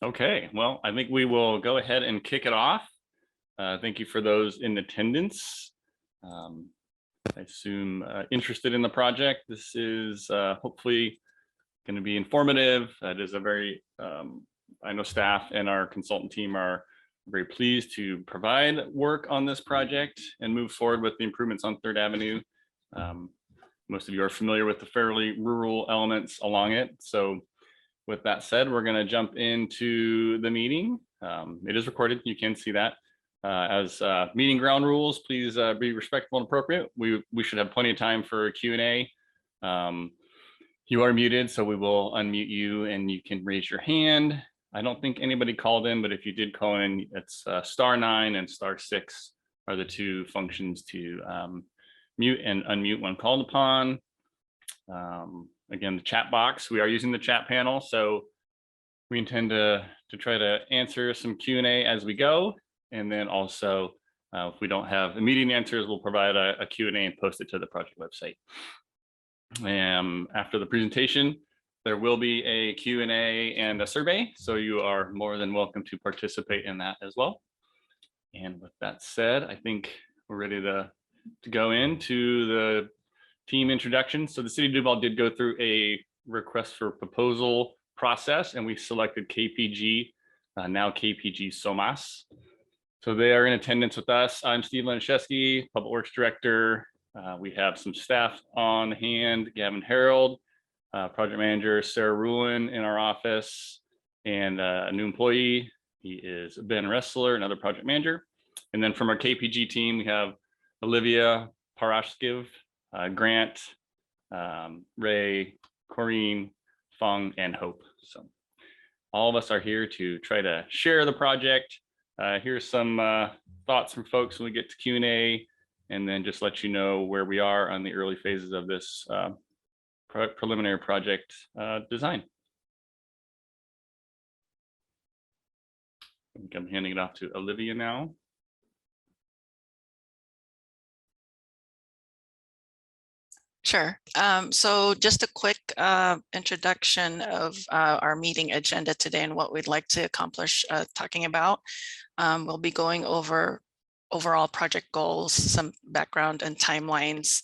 Okay, well, I think we will go ahead and kick it off. Thank you for those in attendance. I assume interested in the project. This is hopefully going to be informative. It is a very, I know staff and our consultant team are very pleased to provide work on this project and move forward with the improvements on 3rd Avenue. Most of you are familiar with the fairly rural elements along it. So with that said, we're going to jump into the meeting. It is recorded. You can see that. As meeting ground rules, please be respectful and appropriate. We should have plenty of time for Q&A. You are muted, so we will unmute you and you can raise your hand. I don't think anybody called in, but if you did call in, it's *9 and *6 are the two functions to mute and unmute when called upon. Again, the chat box, we are using the chat panel, so we intend to try to answer some Q&A as we go. And then also, if we don't have immediate answers, we'll provide a Q&A and post it to the project website. After the presentation, there will be a Q&A and a survey, so you are more than welcome to participate in that as well. And with that said, I think we're ready to go into the team introduction. So the City of Duval did go through a request for proposal process, and we selected KPG, now KPG Somas. So they are in attendance with us. I'm Steve Laniszewski, Public Works Director. We have some staff on hand, Gavin Harold, Project Manager Sarah Ruin in our office, and a new employee. He is Ben Ressler, another Project Manager. And then from our KPG team, we have Olivia Parashkiv, Grant, Ray, Corrine, Fung, and Hope. So all of us are here to try to share the project. Here's some thoughts from folks when we get to Q&A, and then just let you know where we are on the early phases of this preliminary project design. I think I'm handing it off to Olivia now. Sure. So just a quick introduction of our meeting agenda today and what we'd like to accomplish talking about. We'll be going over overall project goals, some background and timelines,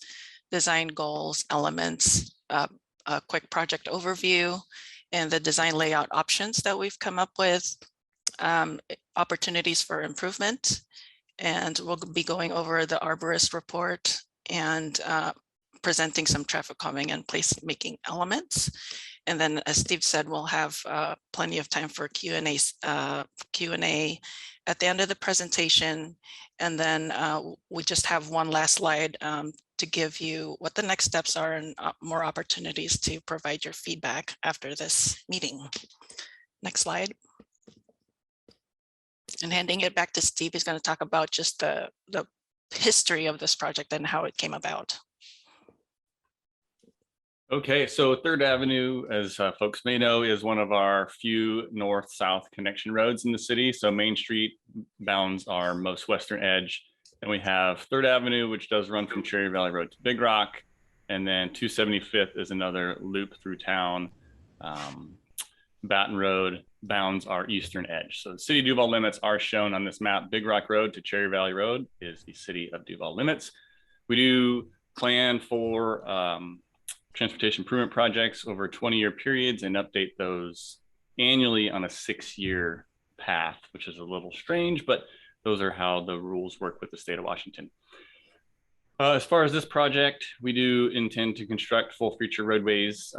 design goals, elements, a quick project overview, and the design layout options that we've come up with, opportunities for improvement, and we'll be going over the Arborist report and presenting some traffic calming and placemaking elements. And then, as Steve said, we'll have plenty of time for Q&A at the end of the presentation. And then we just have one last slide to give you what the next steps are and more opportunities to provide your feedback after this meeting. Next slide. And handing it back to Steve, he's going to talk about just the history of this project and how it came about. Okay, so 3rd Avenue, as folks may know, is one of our few north-south connection roads in the city. So Main Street bounds our most western edge. And we have 3rd Avenue, which does run from Cherry Valley Road to Big Rock. And then 275th is another loop through town. Baton Road bounds our eastern edge. So the City of Duval limits are shown on this map. Big Rock Road to Cherry Valley Road is the City of Duval limits. We do plan for transportation improvement projects over 20-year periods and update those annually on a 6-year path, which is a little strange, but those are how the rules work with the state of Washington. As far as this project, we do intend to construct full feature roadways,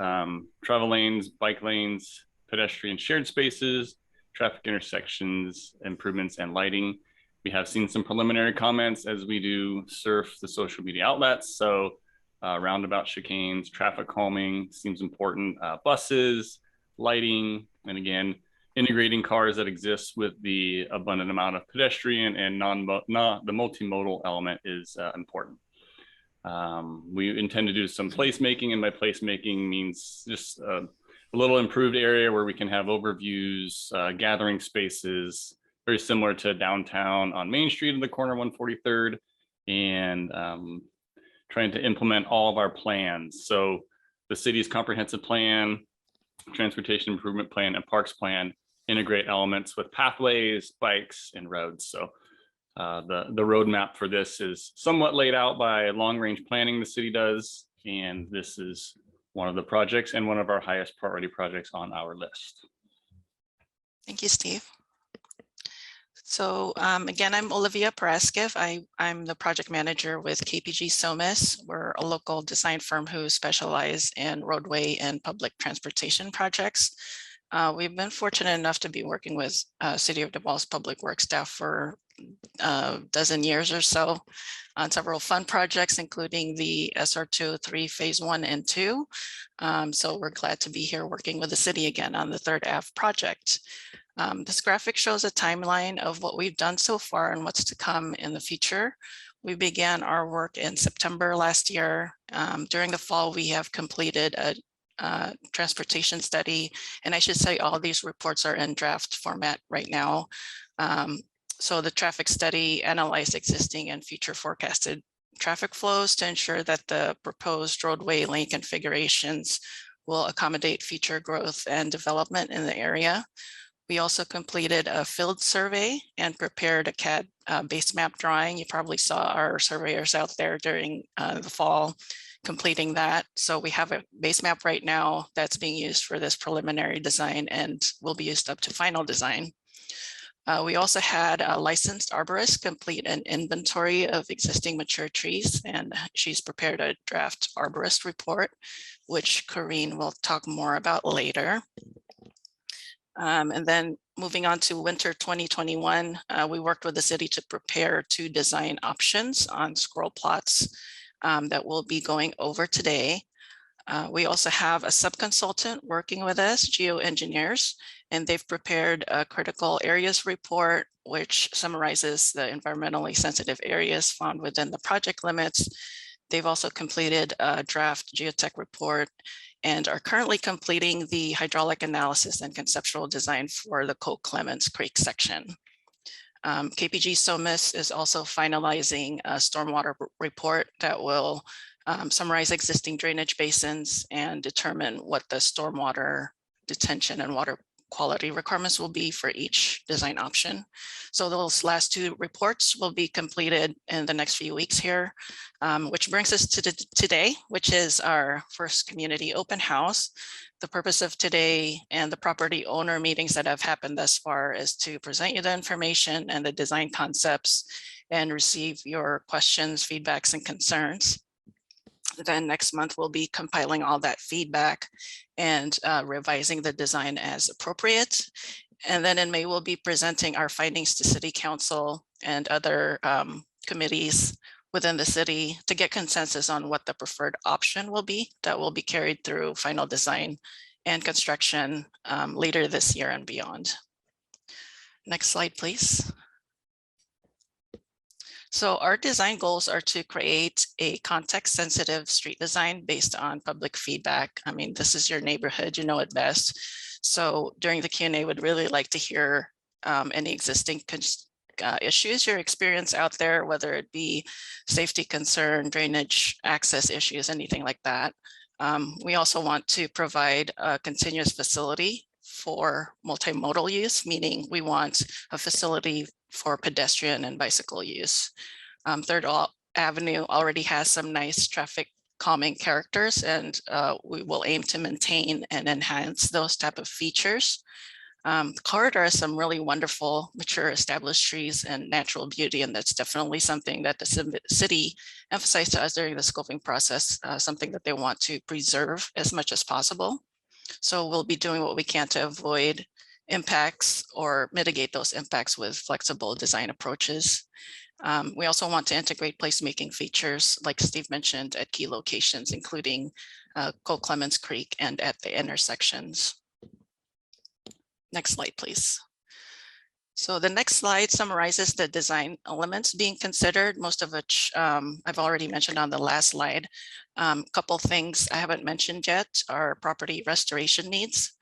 travel lanes, bike lanes, pedestrian shared spaces, traffic intersections, improvements, and lighting. We have seen some preliminary comments as we do surf the social media outlets. So roundabout chicanes, traffic calming seems important, buses, lighting, and again, integrating cars that exist with the abundant amount of pedestrian and the multimodal element is important. We intend to do some placemaking, and by placemaking means just a little improved area where we can have overviews, gathering spaces, very similar to downtown on Main Street in the corner 143rd, and trying to implement all of our plans. So the city's comprehensive plan, transportation improvement plan, and parks plan integrate elements with pathways, bikes, and roads. So the roadmap for this is somewhat laid out by long-range planning the city does, and this is one of the projects and one of our highest priority projects on our list. Thank you, Steve. So again, I'm Olivia Paraskiv. I'm the project manager with KPG Somis. We're a local design firm who specialize in roadway and public transportation projects. We've been fortunate enough to be working with City of DeWalt's public works staff for a dozen years or so on several fun projects, including the SR203 phase 1 and 2. So we're glad to be here working with the city again on the 3rd Ave project. This graphic shows a timeline of what we've done so far and what's to come in the future. We began our work in September last year. During the fall, we have completed a transportation study, and I should say all these reports are in draft format right now. So the traffic study analyzed existing and future forecasted traffic flows to ensure that the proposed roadway lane configurations will accommodate future growth and development in the area. We also completed a field survey and prepared a CAD base map drawing. You probably saw our surveyors out there during the fall completing that. So we have a base map right now that's being used for this preliminary design and will be used up to final design. We also had a licensed arborist complete an inventory of existing mature trees, and she's prepared a draft arborist report, which Corrine will talk more about later. And then moving on to winter 2021, we worked with the city to prepare 2 design options on scroll plots that we'll be going over today. We also have a sub-consultant working with us, geoengineers, and they've prepared a critical areas report, which summarizes the environmentally sensitive areas found within the project limits. They've also completed a draft geotech report and are currently completing the hydraulic analysis and conceptual design for the Coe-Clemons Creek section. KPG Somis is also finalizing a stormwater report that will summarize existing drainage basins and determine what the stormwater detention and water quality requirements will be for each design option. So those last 2 reports will be completed in the next few weeks here, which brings us to today, which is our first community open house. The purpose of today and the property owner meetings that have happened thus far is to present you the information and the design concepts and receive your questions, feedbacks, and concerns. Then next month, we'll be compiling all that feedback and revising the design as appropriate. And then in May, we'll be presenting our findings to City Council and other committees within the city to get consensus on what the preferred option will be that will be carried through final design and construction later this year and beyond. Next slide, please. So our design goals are to create a context-sensitive street design based on public feedback. I mean, this is your neighborhood, you know it best. So during the Q&A, would really like to hear any existing issues you experience out there, whether it be safety concern, drainage, access issues, anything like that. We also want to provide a continuous facility for multimodal use, meaning we want a facility for pedestrian and bicycle use. 3rd Avenue already has some nice traffic calming characters, and we will aim to maintain and enhance those type of features. The corridor has some really wonderful, mature, established trees and natural beauty, and that's definitely something that the city emphasized to us during the scoping process, something that they want to preserve as much as possible. So we'll be doing what we can to avoid impacts or mitigate those impacts with flexible design approaches. We also want to integrate placemaking features, like Steve mentioned, at key locations, including Coe-Clemons Creek and at the intersections. Next slide, please. So the next slide summarizes the design elements being considered, most of which I've already mentioned on the last slide. Couple things I haven't mentioned yet are property restoration needs.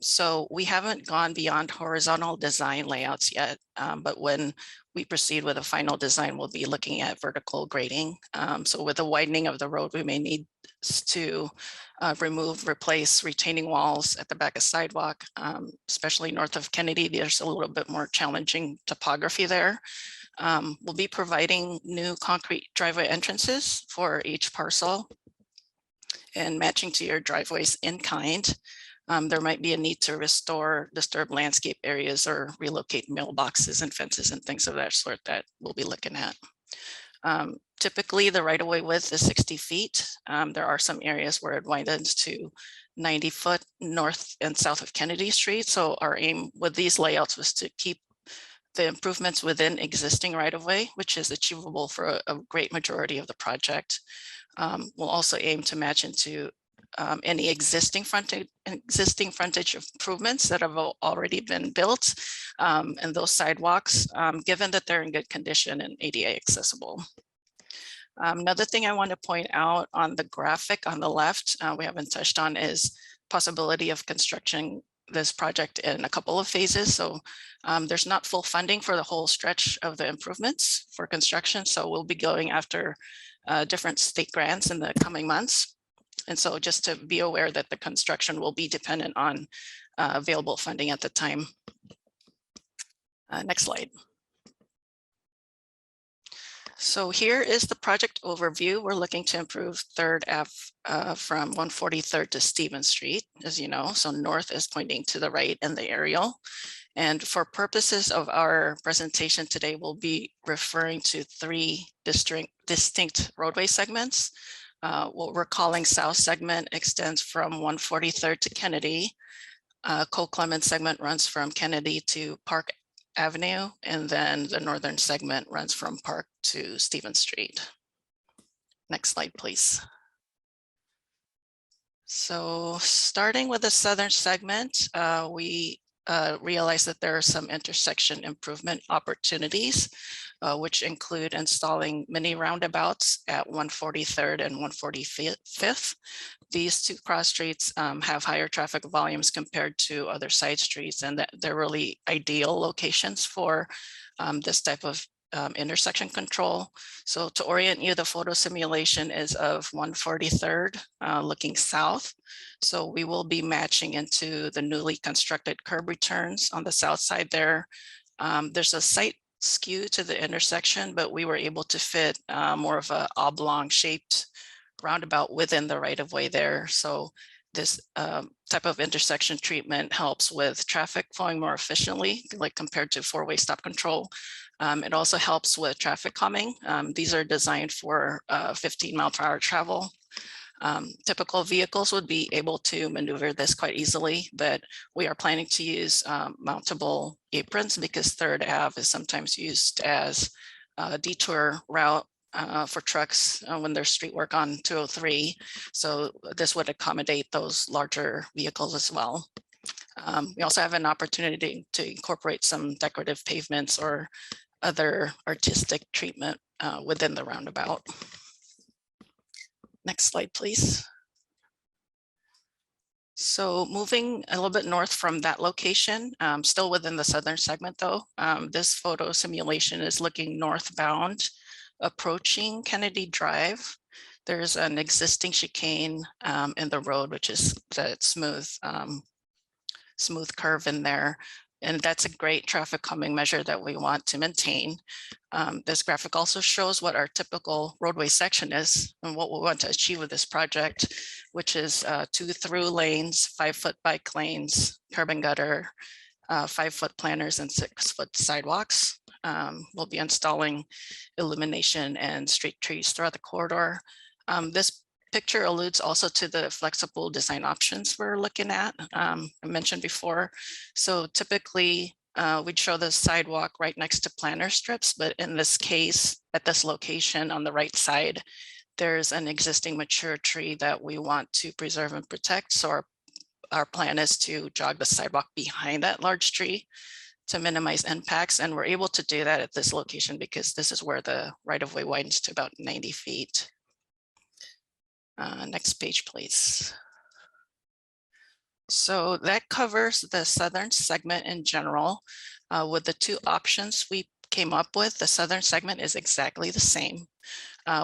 So we haven't gone beyond horizontal design layouts yet, but when we proceed with a final design, we'll be looking at vertical grading. So with the widening of the road, we may need to replace retaining walls at the back of sidewalk, especially north of Kennedy. There's a little bit more challenging topography there. We'll be providing new concrete driveway entrances for each parcel and matching to your driveways in kind. There might be a need to restore disturbed landscape areas or relocate mailboxes and fences and things of that sort that we'll be looking at. Typically, the right-of-way width is 60 feet. There are some areas where it widens to 90 foot north and south of Kennedy Street. So our aim with these layouts was to keep the improvements within existing right-of-way, which is achievable for a great majority of the project. We'll also aim to match into any existing frontage improvements that have already been built, and those sidewalks, given that they're in good condition and ADA accessible. Another thing I want to point out on the graphic on the left, we haven't touched on, is possibility of construction this project in a couple of phases. So there's not full funding for the whole stretch of the improvements for construction. So we'll be going after different state grants in the coming months. And so just to be aware that the construction will be dependent on available funding at the time. Next slide. So here is the project overview. We're looking to improve 3rd Ave from 143rd to Stevens Street, as you know. So north is pointing to the right in the aerial. And for purposes of our presentation today, we'll be referring to 3 distinct roadway segments. What we're calling South segment extends from 143rd to Kennedy. Coe-Clemons segment runs from Kennedy to Park Avenue, and then the northern segment runs from Park to Stevens Street. Next slide, please. So starting with the southern segment, we realize that there are some intersection improvement opportunities, which include installing mini roundabouts at 143rd and 145th. These 2 cross streets have higher traffic volumes compared to other side streets, and that they're really ideal locations for this type of intersection control. So to orient you, the photo simulation is of 143rd looking south. So we will be matching into the newly constructed curb returns on the south side there. There's a slight skew to the intersection, but we were able to fit more of a oblong shaped roundabout within the right of way there. So this type of intersection treatment helps with traffic flowing more efficiently, like compared to 4-way stop control. It also helps with traffic calming. These are designed for 15-mile-per-hour travel. Typical vehicles would be able to maneuver this quite easily, but we are planning to use mountable aprons because 3rd Ave is sometimes used as a detour route for trucks when there's street work on 203. So this would accommodate those larger vehicles as well. We also have an opportunity to incorporate some decorative pavements or other artistic treatment within the roundabout. Next slide, please. So moving a little bit north from that location, still within the southern segment though, this photo simulation is looking northbound, approaching Kennedy Drive. There's an existing chicane in the road, which is that smooth curve in there. And that's a great traffic calming measure that we want to maintain. This graphic also shows what our typical roadway section is and what we want to achieve with this project, which is 2 through lanes, 5-foot bike lanes, curb and gutter, 5-foot planters, and 6-foot sidewalks. We'll be installing illumination and street trees throughout the corridor. This picture alludes also to the flexible design options we're looking at. I mentioned before. So typically we'd show the sidewalk right next to planter strips, but in this case, at this location on the right side, there's an existing mature tree that we want to preserve and protect. So our plan is to jog the sidewalk behind that large tree to minimize impacts. And we're able to do that at this location because this is where the right-of-way widens to about 90 feet. Next page, please. So that covers the southern segment in general. With the two options we came up with, the southern segment is exactly the same.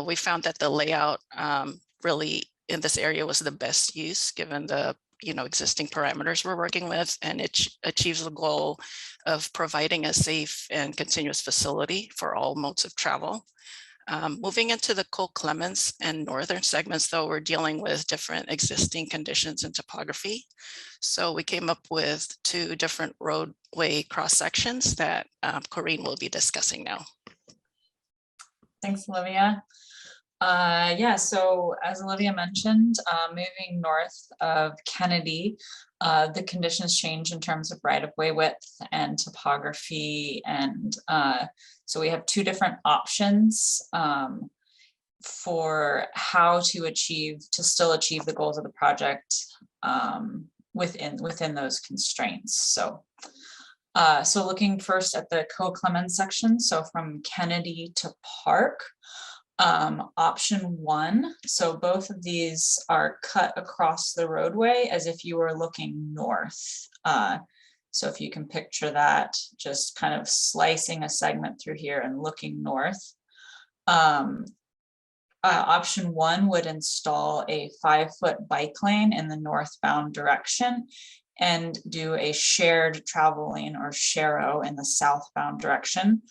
We found that the layout really in this area was the best use given the existing parameters we're working with, and it achieves the goal of providing a safe and continuous facility for all modes of travel. Moving into the Coe-Clemons and northern segments, though, we're dealing with different existing conditions and topography. So we came up with two different roadway cross sections that Corinne will be discussing now. Thanks, Olivia. Yeah, so as Olivia mentioned, moving north of Kennedy, the conditions change in terms of right-of-way width and topography. And so we have two different options for how to still achieve the goals of the project within those constraints. So looking first at the Coe-Clemons section, so from Kennedy to Park, option 1, so both of these are cut across the roadway as if you were looking north. So if you can picture that, just kind of slicing a segment through here and looking north. Option 1 would install a 5-foot bike lane in the northbound direction and do a shared travel lane, or sharrow, in the southbound direction,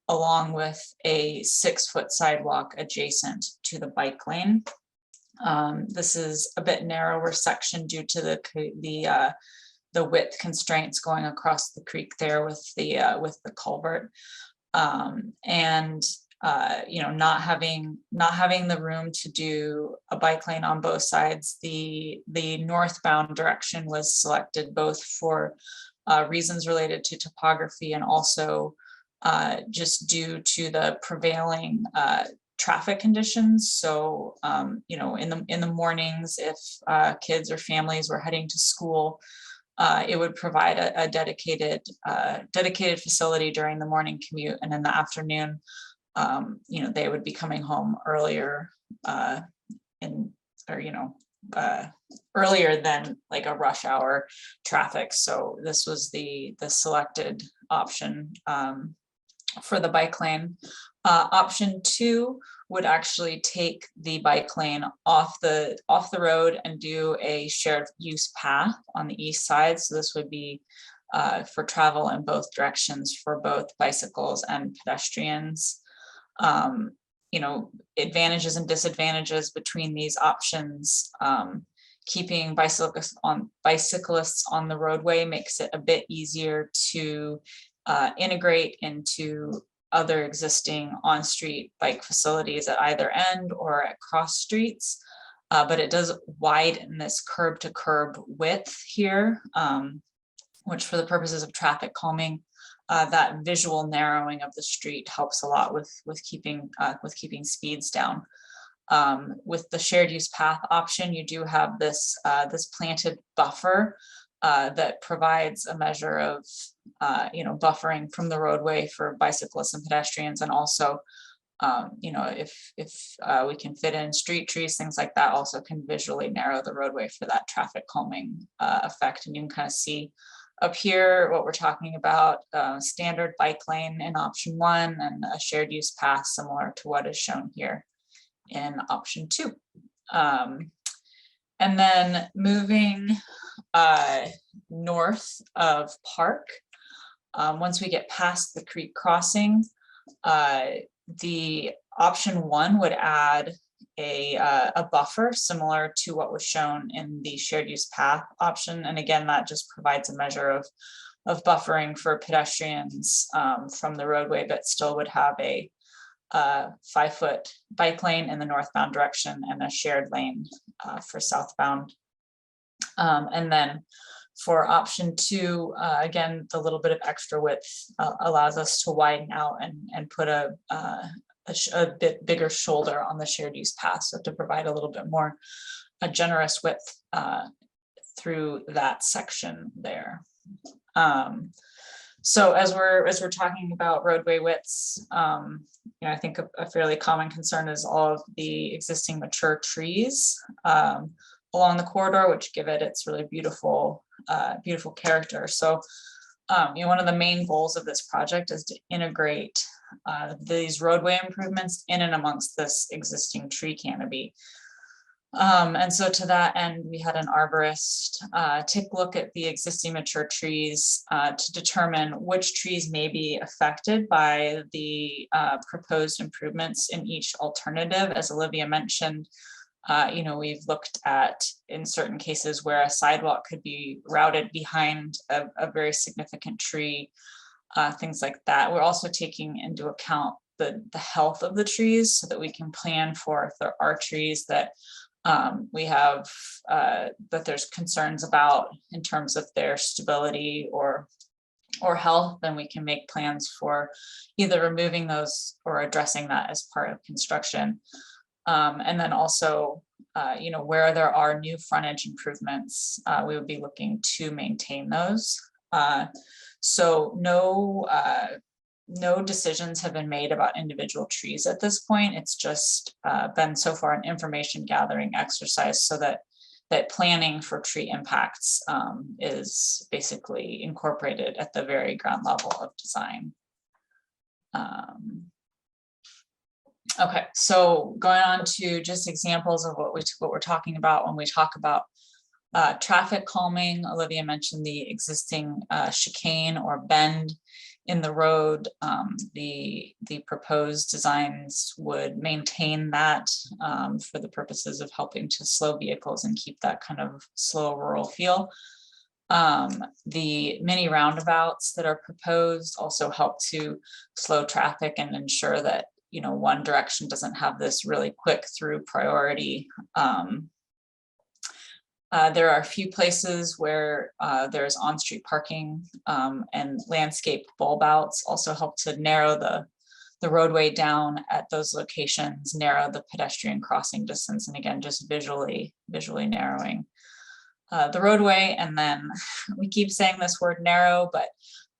along with a 6-foot sidewalk adjacent to the bike lane. This is a bit narrower section due to the width constraints going across the creek there with the culvert, not having the room to do a bike lane on both sides. The northbound direction was selected both for reasons related to topography and also just due to the prevailing traffic conditions. So in the mornings, if kids or families were heading to school, it would provide a dedicated facility during the morning commute, and in the afternoon, they would be coming home earlier earlier than like a rush hour traffic. So this was the selected option for the bike lane. Option 2 would actually take the bike lane off the road and do a shared use path on the east side. So this would be for travel in both directions for both bicycles and pedestrians. Advantages and disadvantages between these options. Keeping bicyclists on the roadway makes it a bit easier to integrate into other existing on-street bike facilities at either end or at cross streets, but it does widen this curb to curb width here, which for the purposes of traffic calming, that visual narrowing of the street helps a lot with keeping speeds down. With the shared use path option, you do have this planted buffer that provides a measure of buffering from the roadway for bicyclists and pedestrians, and also if we can fit in street trees, things like that, also can visually narrow the roadway for that traffic calming effect. And you can kind of see up here what we're talking about: standard bike lane in option 1 and a shared use path similar to what is shown here in option 2. And then moving north of Park, once we get past the creek crossing, the option 1 would add a buffer similar to what was shown in the shared use path option. And again, that just provides a measure of buffering for pedestrians from the roadway, but still would have a 5-foot bike lane in the northbound direction and a shared lane for southbound. And then for option 2, again, the little bit of extra width allows us to widen out and put a bit bigger shoulder on the shared use path, so to provide a little bit more a generous width through that section there. So as we're talking about roadway widths, I think a fairly common concern is all of the existing mature trees along the corridor, which give it its really beautiful beautiful character. So, one of the main goals of this project is to integrate these roadway improvements in and amongst this existing tree canopy. And so to that end, we had an arborist take a look at the existing mature trees to determine which trees may be affected by the proposed improvements in each alternative. As Olivia mentioned, we've looked at, in certain cases, where a sidewalk could be routed behind a very significant tree, things like that. We're also taking into account the health of the trees so that we can plan for if there are trees that we have that there's concerns about in terms of their stability or health, then we can make plans for either removing those or addressing that as part of construction. And then also, where there are new frontage improvements, we would be looking to maintain those. So no decisions have been made about individual trees at this point. It's just been so far an information gathering exercise so that planning for tree impacts is basically incorporated at the very ground level of design. Okay, so going on to just examples of what we're talking about when we talk about traffic calming. Olivia mentioned the existing chicane or bend in the road. The proposed designs would maintain that for the purposes of helping to slow vehicles and keep that kind of slow rural feel. The mini roundabouts that are proposed also help to slow traffic and ensure that one direction doesn't have this really quick through priority. There are a few places where there's on-street parking, and landscape bulb outs also help to narrow the roadway down at those locations, narrow the pedestrian crossing distance, and again, just visually narrowing the roadway. And then we keep saying this word narrow, but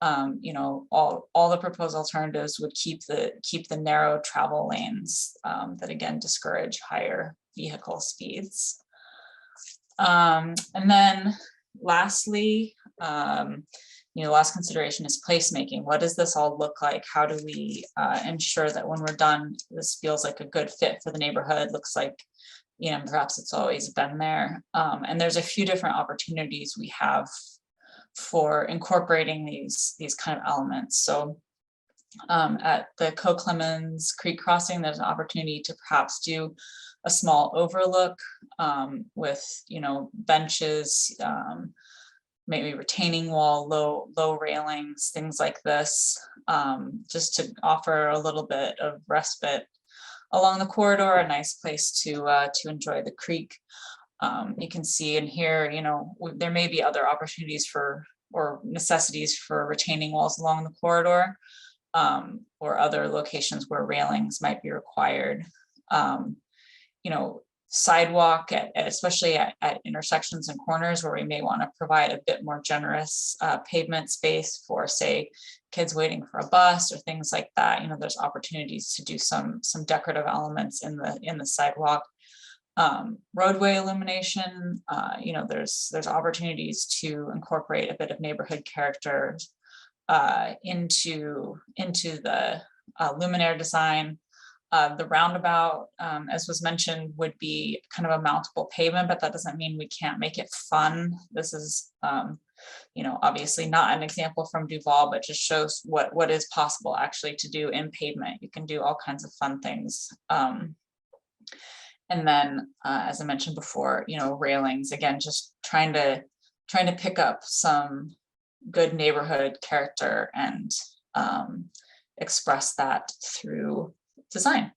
all the proposed alternatives would keep the narrow travel lanes that again discourage higher vehicle speeds. And then lastly, last consideration is placemaking. What does this all look like? How do we ensure that when we're done, this feels like a good fit for the neighborhood, looks like, perhaps it's always been there. And there's a few different opportunities we have for incorporating these kind of elements. So at the Coe-Clemons Creek crossing, there's an opportunity to perhaps do a small overlook with benches, maybe retaining wall, low railings, things like this, just to offer a little bit of respite along the corridor, a nice place to enjoy the creek. You can see in here, there may be other opportunities or necessities for retaining walls along the corridor, or other locations where railings might be required. Sidewalk especially at intersections and corners where we may want to provide a bit more generous pavement space for, say, kids waiting for a bus or things like that. There's opportunities to do some decorative elements in the sidewalk. Roadway illumination, there's opportunities to incorporate a bit of neighborhood character into the luminaire design. The roundabout, as was mentioned, would be kind of a mountable pavement, but that doesn't mean we can't make it fun. This is, obviously not an example from Duval, but just shows what is possible actually to do in pavement. You can do all kinds of fun things. And then, as I mentioned before, railings, again, just trying to pick up some good neighborhood character and express that through design.